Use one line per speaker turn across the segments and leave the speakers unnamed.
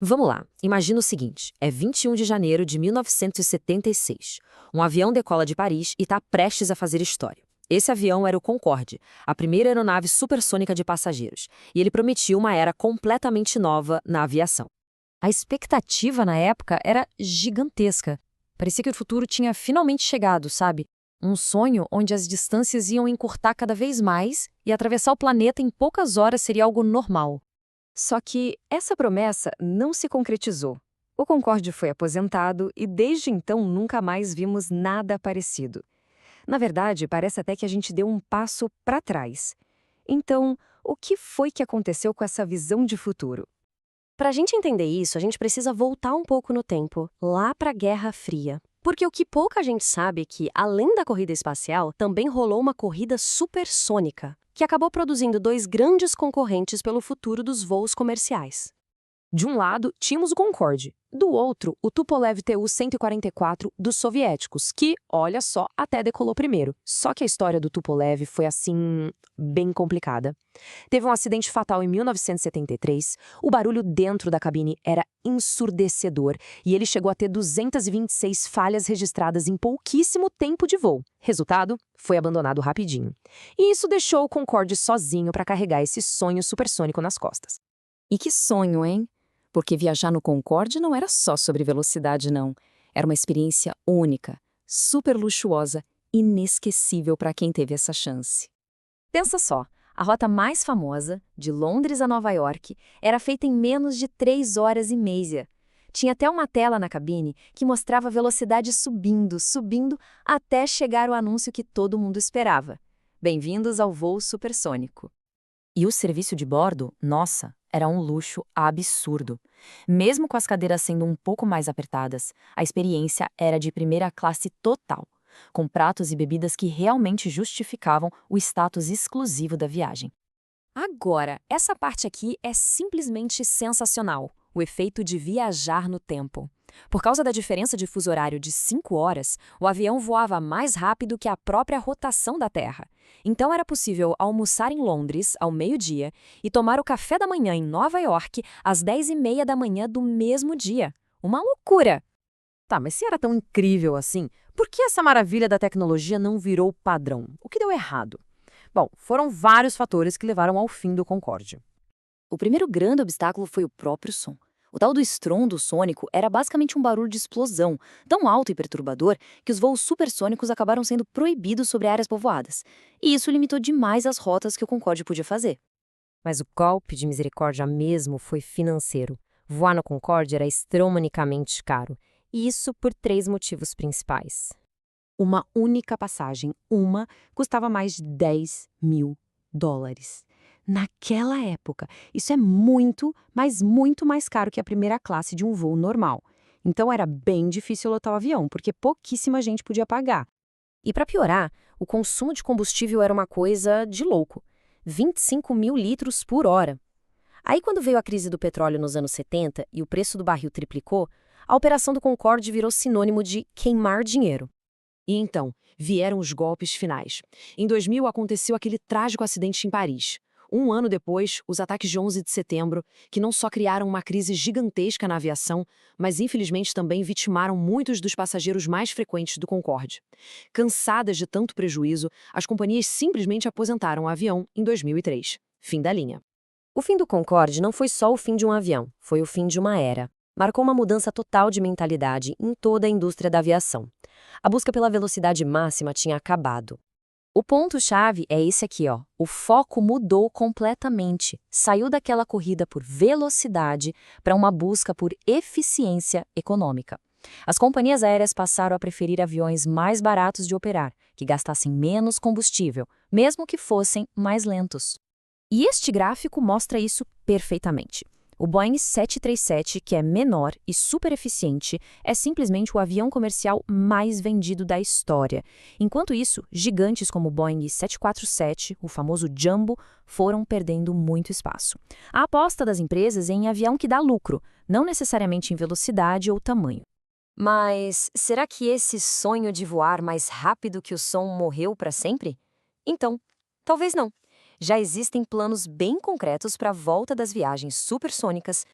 Vamos lá, imagina o seguinte, é 21 de janeiro de 1976. Um avião decola de Paris e está prestes a fazer história. Esse avião era o Concorde, a primeira aeronave supersônica de passageiros, e ele prometia uma era completamente nova na aviação.
A expectativa na época era gigantesca. Parecia que o futuro tinha finalmente chegado, sabe? Um sonho onde as distâncias iam encurtar cada vez mais e atravessar o planeta em poucas horas seria algo normal. Só que essa promessa não se concretizou. O Concorde foi aposentado e desde então nunca mais vimos nada parecido. Na verdade, parece até que a gente deu um passo para trás. Então, o que foi que aconteceu com essa visão de futuro?
Para a gente entender isso, a gente precisa voltar um pouco no tempo, lá para a Guerra Fria. Porque o que pouca gente sabe é que, além da corrida espacial, também rolou uma corrida supersônica, que acabou produzindo dois grandes concorrentes pelo futuro dos voos comerciais.
De um lado, tínhamos o Concorde. Do outro, o Tupolev Tu-144 dos soviéticos, que, olha só, até decolou primeiro. Só que a história do Tupolev foi, assim, bem complicada. Teve um acidente fatal em 1973, o barulho dentro da cabine era ensurdecedor e ele chegou a ter 226 falhas registradas em pouquíssimo tempo de voo. Resultado, foi abandonado rapidinho. E isso deixou o Concorde sozinho para carregar esse sonho supersônico nas costas. E que sonho, hein? Porque viajar no Concorde não era só sobre velocidade, não. Era uma experiência única, super luxuosa, inesquecível para quem teve essa chance. Pensa só, a rota mais famosa, de Londres a Nova York, era feita em menos de 3 horas e meia. Tinha até uma tela na cabine que mostrava a velocidade subindo, subindo, até chegar o anúncio que todo mundo esperava. Bem-vindos ao voo supersônico. E o serviço de bordo, nossa, era um luxo absurdo. Mesmo com as cadeiras sendo um pouco mais apertadas, a experiência era de primeira classe total, com pratos e bebidas que realmente justificavam o status exclusivo da viagem. Agora, essa parte aqui é simplesmente sensacional, o efeito de viajar no tempo. Por causa da diferença de fuso horário de 5 horas, o avião voava mais rápido que a própria rotação da Terra. Então era possível almoçar em Londres ao meio-dia e tomar o café da manhã em Nova York às 10h30 da manhã do mesmo dia. Uma loucura!
Tá, mas se era tão incrível assim, por que essa maravilha da tecnologia não virou padrão? O que deu errado? Bom, foram vários fatores que levaram ao fim do Concorde.
O primeiro grande obstáculo foi o próprio som. O tal do estrondo sônico era basicamente um barulho de explosão, tão alto e perturbador que os voos supersônicos acabaram sendo proibidos sobre áreas povoadas. E isso limitou demais as rotas que o Concorde podia fazer.
Mas o golpe de misericórdia mesmo foi financeiro. Voar no Concorde era astronomicamente caro. E isso por 3 motivos principais. Uma única passagem, custava mais de US$ 10.000. Naquela época, isso é muito, mas muito mais caro que a primeira classe de um voo normal. Então era bem difícil lotar o avião, porque pouquíssima gente podia pagar.
E para piorar, o consumo de combustível era uma coisa de louco. 25 mil litros por hora. Aí quando veio a crise do petróleo nos anos 70 e o preço do barril triplicou, a operação do Concorde virou sinônimo de queimar dinheiro.
E então, vieram os golpes finais. Em 2000 aconteceu aquele trágico acidente em Paris. Um ano depois, os ataques de 11 de setembro, que não só criaram uma crise gigantesca na aviação, mas infelizmente também vitimaram muitos dos passageiros mais frequentes do Concorde. Cansadas de tanto prejuízo, as companhias simplesmente aposentaram o avião em 2003. Fim da linha.
O fim do Concorde não foi só o fim de um avião, foi o fim de uma era. Marcou uma mudança total de mentalidade em toda a indústria da aviação. A busca pela velocidade máxima tinha acabado. O ponto-chave é esse aqui, ó. O foco mudou completamente. Saiu daquela corrida por velocidade para uma busca por eficiência econômica. As companhias aéreas passaram a preferir aviões mais baratos de operar, que gastassem menos combustível, mesmo que fossem mais lentos. E este gráfico mostra isso perfeitamente. O Boeing 737, que é menor e super eficiente, é simplesmente o avião comercial mais vendido da história. Enquanto isso, gigantes como o Boeing 747, o famoso Jumbo, foram perdendo muito espaço. A aposta das empresas é em avião que dá lucro, não necessariamente em velocidade ou tamanho. Mas será que esse sonho de voar mais rápido que o som morreu para sempre? Então, talvez não. Já existem planos bem concretos para a volta das viagens supersônicas,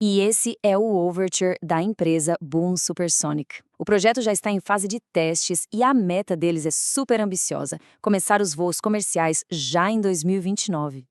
E esse é o Overture da empresa Boom Supersonic. O projeto já está em fase de testes e a meta deles é super ambiciosa: começar os voos comerciais já em 2029.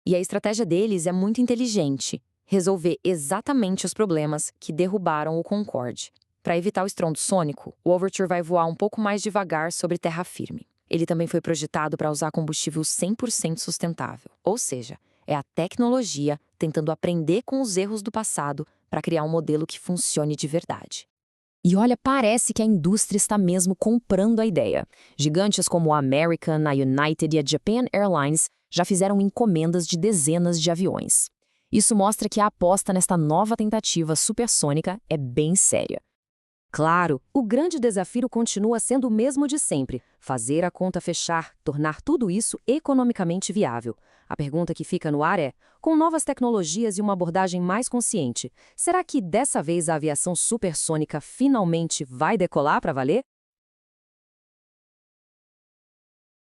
E a estratégia deles é muito inteligente: resolver exatamente os problemas que derrubaram o Concorde. Para evitar o estrondo sônico, o Overture vai voar um pouco mais devagar sobre terra firme. Ele também foi projetado para usar combustível 100% sustentável, ou seja, é a tecnologia tentando aprender com os erros do passado para criar um modelo que funcione de verdade. E olha, parece que a indústria está mesmo comprando a ideia. Gigantes como a American, a United e a Japan Airlines já fizeram encomendas de dezenas de aviões. Isso mostra que a aposta nesta nova tentativa supersônica é bem séria. Claro, o grande desafio continua sendo o mesmo de sempre: fazer a conta fechar, tornar tudo isso economicamente viável. A pergunta que fica no ar é: com novas tecnologias e uma abordagem mais consciente, será que dessa vez a aviação supersônica finalmente vai decolar para valer?